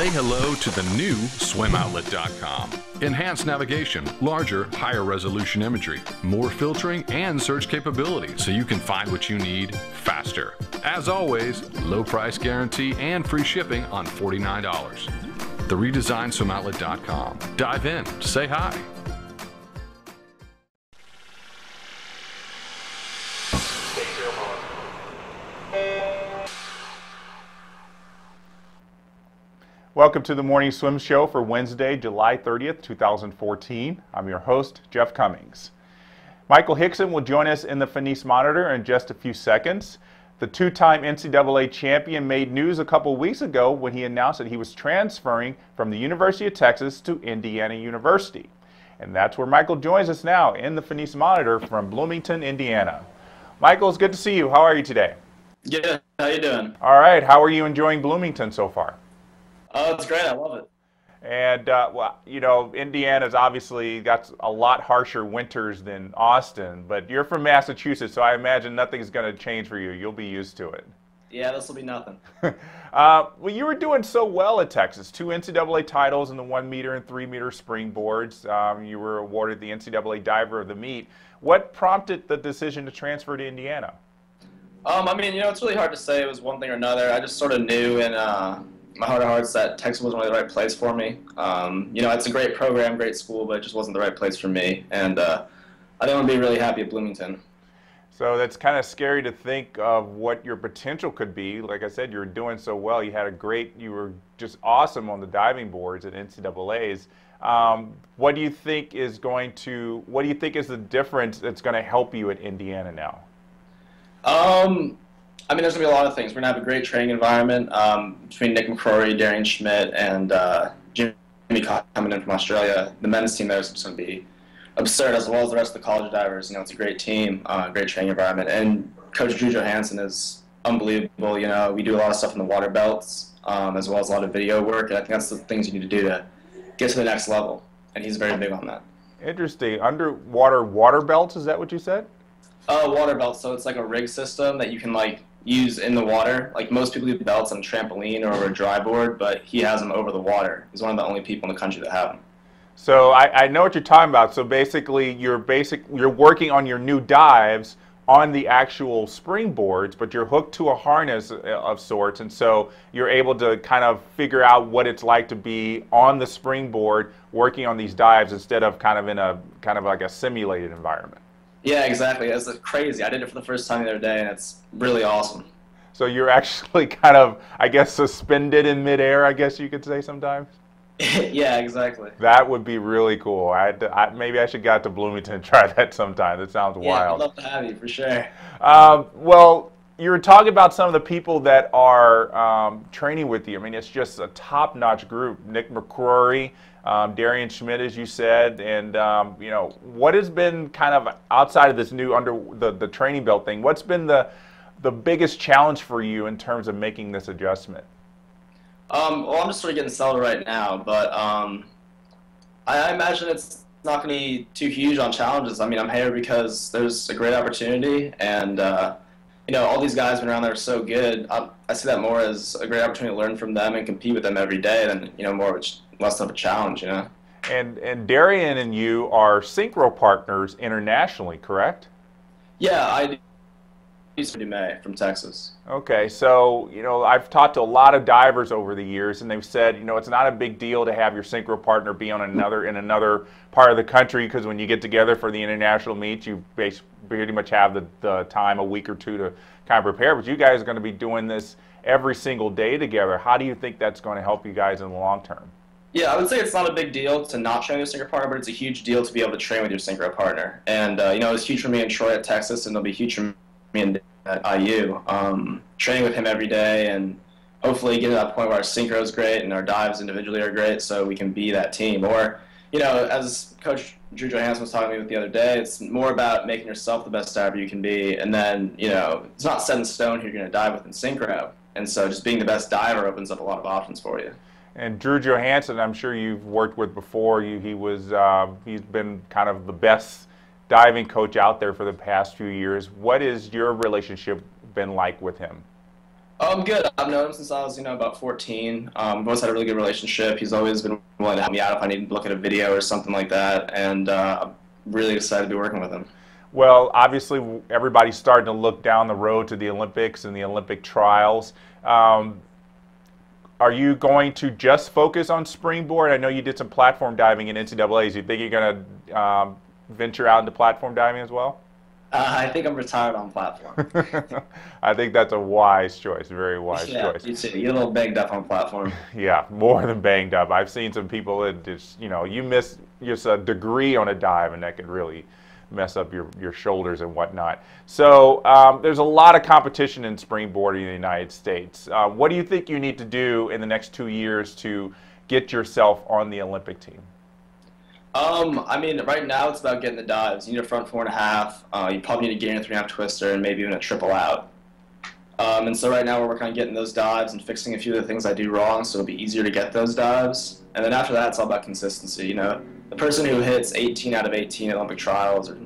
say hello to the new SwimOutlet.com. Enhanced navigation, larger, higher resolution imagery, more filtering and search capabilities so you can find what you need faster. As always, low price guarantee and free shipping on $49. The redesigned SwimOutlet.com. Dive in, say hi. Welcome to the Morning Swim Show for Wednesday, July 30th, 2014. I'm your host, Jeff Cummings. Michael Hixon will join us in the Finis Monitor in just a few seconds. The two-time NCAA champion made news a couple weeks ago when he announced that he was transferring from the University of Texas to Indiana University. And that's where Michael joins us now in the Finis Monitor from Bloomington, Indiana. Michael, it's good to see you. How are you today? Good. How you doing? All right. How are you enjoying Bloomington so far? Oh, it's great. I love it. And, well, you know, Indiana's obviously got a lot harsher winters than Austin, but you're from Massachusetts, so I imagine nothing's going to change for you. You'll be used to it. Yeah, this will be nothing. Well, you were doing so well at Texas. 2 NCAA titles in the 1 meter and 3 meter springboards. You were awarded the NCAA Diver of the Meet. What prompted the decision to transfer to Indiana? I mean, you know, it's really hard to say it was one thing or another. I just sort of knew in my heart of hearts that Texas wasn't really the right place for me. You know, it's a great program, great school, but it just wasn't the right place for me. And I think I'm going to be really happy at Bloomington. So that's kind of scary to think of what your potential could be. Like I said, you're doing so well. You were just awesome on the diving boards at NCAA's. What do you think is the difference that's going to help you at Indiana now? I mean, there's going to be a lot of things. We're going to have a great training environment between Nick McCrory, Darian Schmidt, and Jimmy coming in from Australia. The men's team there is just going to be absurd, as well as the rest of the college divers. You know, it's a great team, great training environment. And Coach Drew Johansson is unbelievable. You know, we do a lot of stuff in the water belts, as well as a lot of video work. And I think that's the things you need to do to get to the next level. And he's very big on that. Interesting. Underwater water belts, is that what you said? Water belts. So it's like a rig system that you can, like, use in the water. Like most people do belts on a trampoline or over a dry board, but he has them over the water. He's one of the only people in the country that have them. So I know what you're talking about. So basically you're working on your new dives on the actual springboards, but you're hooked to a harness of sorts, and so you're able to kind of figure out what it's like to be on the springboard working on these dives instead of kind of like a simulated environment. Yeah, exactly. It's crazy. I did it for the first time the other day, and it's really awesome. So you're actually kind of, I guess, suspended in midair, I guess you could say sometimes? Yeah, exactly. That would be really cool. Maybe I should go out to Bloomington and try that sometime. That sounds wild. Yeah, I'd love to have you, for sure. Well, you were talking about some of the people that are training with you. I mean, it's just a top-notch group. Nick McCrory, Darian Schmidt, as you said, and you know, what has been kind of outside of this new the training belt thing? What's been the biggest challenge for you in terms of making this adjustment? Well, I'm just sort of getting settled right now, but I imagine it's not going to be too huge on challenges. I mean, I'm here because there's a great opportunity, and you know, all these guys have been around there are so good. I see that more as a great opportunity to learn from them and compete with them every day than, you know, less of a challenge, you know. And Darian and you are synchro partners internationally, correct? Yeah, I do. May from Texas. Okay, so, you know, I've talked to a lot of divers over the years, and they've said, you know, it's not a big deal to have your synchro partner be on another part of the country, because when you get together for the international meets, you pretty much have the time, a week or two, to kind of prepare. But you guys are going to be doing this every single day together. How do you think that's going to help you guys in the long term? Yeah, I would say it's not a big deal to not train with your synchro partner, but it's a huge deal to be able to train with your synchro partner. And, you know, it was huge for me in Troy at Texas, and it'll be huge for me at IU. Training with him every day and hopefully get to that point where our synchro is great and our dives individually are great, so we can be that team. Or, you know, as Coach Drew Johansson was talking to me the other day, it's more about making yourself the best diver you can be, and then, you know, it's not set in stone who you're going to dive with in synchro. And so just being the best diver opens up a lot of options for you. And Drew Johansson, I'm sure you've worked with before. He's been kind of the best diving coach out there for the past few years. What has your relationship been like with him? Good. I've known him since I was, about 14. We've always had a really good relationship. He's always been willing to help me out if I need to look at a video or something like that, and I'm really excited to be working with him. Well, obviously, everybody's starting to look down the road to the Olympics and the Olympic trials. Are you going to just focus on springboard? I know you did some platform diving in NCAAs. You think you're going to venture out into platform diving as well? I think I'm retired on platform. I think that's a wise choice, very wise choice. Yeah, you too. You're a little banged up on platform. Yeah, more than banged up. I've seen some people that just, you miss just a degree on a dive, and that could really mess up your shoulders and whatnot. So there's a lot of competition in springboarding in the United States. What do you think you need to do in the next 2 years to get yourself on the Olympic team? I mean, right now it's about getting the dives. You need a front 4.5. You probably need a gainer 3.5 twister and maybe even a triple out. And so right now we're working on getting those dives and fixing a few of the things I do wrong, so it'll be easier to get those dives. And then after that, it's all about consistency. The person who hits 18 out of 18 at Olympic trials, or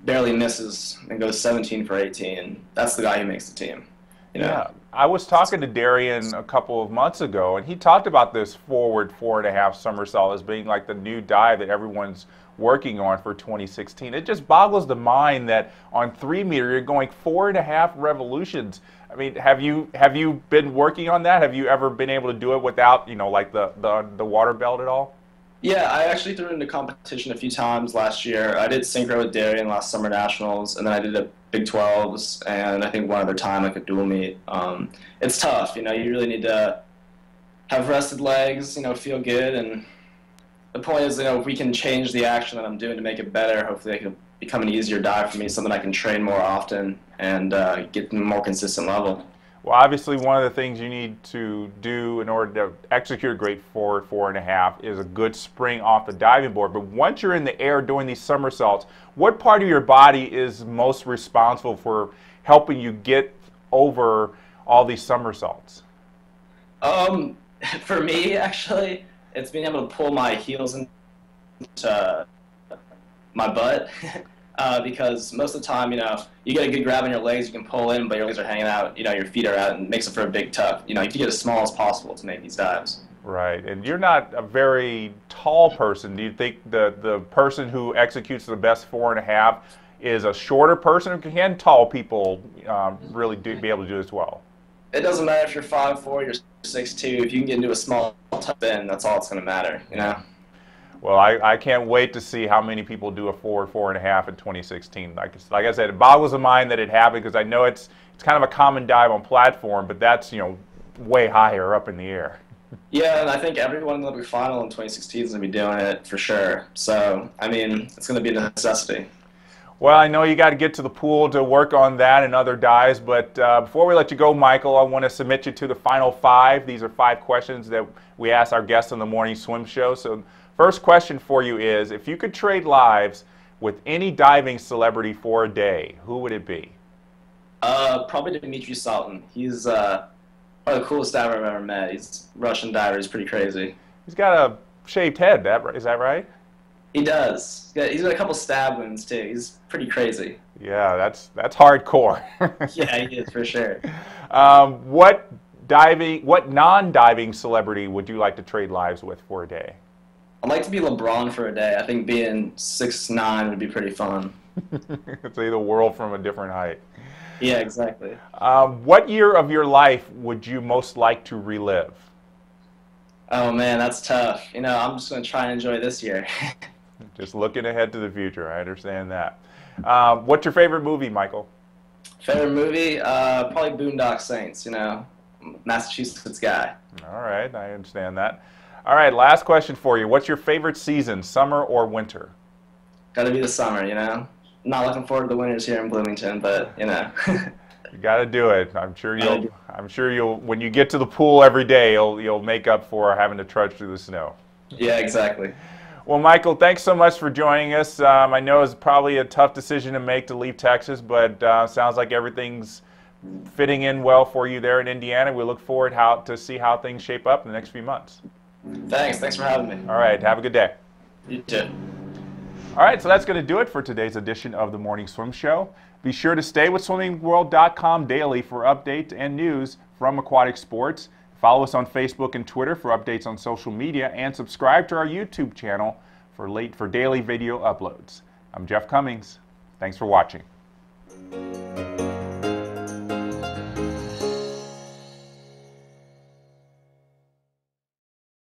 barely misses and goes 17 for 18, that's the guy who makes the team. Yeah, I was talking to Darian a couple of months ago, and he talked about this forward 4.5 somersault as being like the new dive that everyone's working on for 2016. It just boggles the mind that on 3 meter you're going 4.5 revolutions. I mean, have you been working on that? Have you ever been able to do it without like the water belt at all? Yeah, I actually threw into competition a few times last year. I did synchro with Darian last summer nationals, and then I did a Big 12s, and I think one other time like a dual meet. It's tough, you really need to have rested legs, feel good, and the point is, if we can change the action that I'm doing to make it better, hopefully it can become an easier dive for me, something I can train more often and get to a more consistent level. Well, obviously, one of the things you need to do in order to execute a great forward 4.5 is a good spring off the diving board. But once you're in the air doing these somersaults, what part of your body is most responsible for helping you get over all these somersaults? For me, actually, it's being able to pull my heels into my butt. Because most of the time, you get a good grab on your legs, you can pull in, but your legs are hanging out, your feet are out, and it makes it for a big tuck. You have to get as small as possible to make these dives. Right, and you're not a very tall person. Do you think the person who executes the best 4.5 is a shorter person, or can tall people really be able to do as well? It doesn't matter if you're 5'4", you're 6'2". If you can get into a small tuck in, that's all it's going to matter, Well, I can't wait to see how many people do a forward 4.5 in 2016. Like I said, it boggles the mind that it happened, because I know it's kind of a common dive on platform, but that's way higher up in the air. Yeah, and I think everyone in the Olympic final in 2016 is going to be doing it for sure. So, I mean, it's going to be a necessity. Well, I know you got to get to the pool to work on that and other dives, but before we let you go, Michael, I want to submit you to the final 5. These are 5 questions that we ask our guests on the morning swim show. So, first question for you is, if you could trade lives with any diving celebrity for a day, who would it be? Probably Dmitry Saltin. He's probably the coolest diver I've ever met. He's a Russian diver. He's pretty crazy. He's got a shaved head, is that right? He does. He's got a couple stab wounds, too. He's pretty crazy. Yeah, that's hardcore. Yeah, he is, for sure. What non-diving celebrity would you like to trade lives with for a day? I'd like to be LeBron for a day. I think being 6'9" would be pretty fun. See the world from a different height. Yeah, exactly. What year of your life would you most like to relive? Oh, man, that's tough. I'm just going to try and enjoy this year. Just looking ahead to the future. I understand that. What's your favorite movie, Michael? Favorite movie? Probably Boondock Saints, Massachusetts guy. All right, I understand that. All right, last question for you. What's your favorite season, summer or winter? Gotta be the summer, Not looking forward to the winters here in Bloomington, but, You got to do it. I'm sure you'll. When you get to the pool every day, you'll make up for having to trudge through the snow. Yeah, exactly. Well, Michael, thanks so much for joining us. I know it's probably a tough decision to make to leave Texas, but sounds like everything's fitting in well for you there in Indiana. We look forward to see how things shape up in the next few months. Thanks for having me. All right, have a good day. You too. All right, so that's going to do it for today's edition of the Morning Swim Show. Be sure to stay with swimmingworld.com daily for updates and news from aquatic sports. Follow us on Facebook and Twitter for updates on social media, and subscribe to our YouTube channel for daily video uploads. I'm Jeff Cummings. Thanks for watching.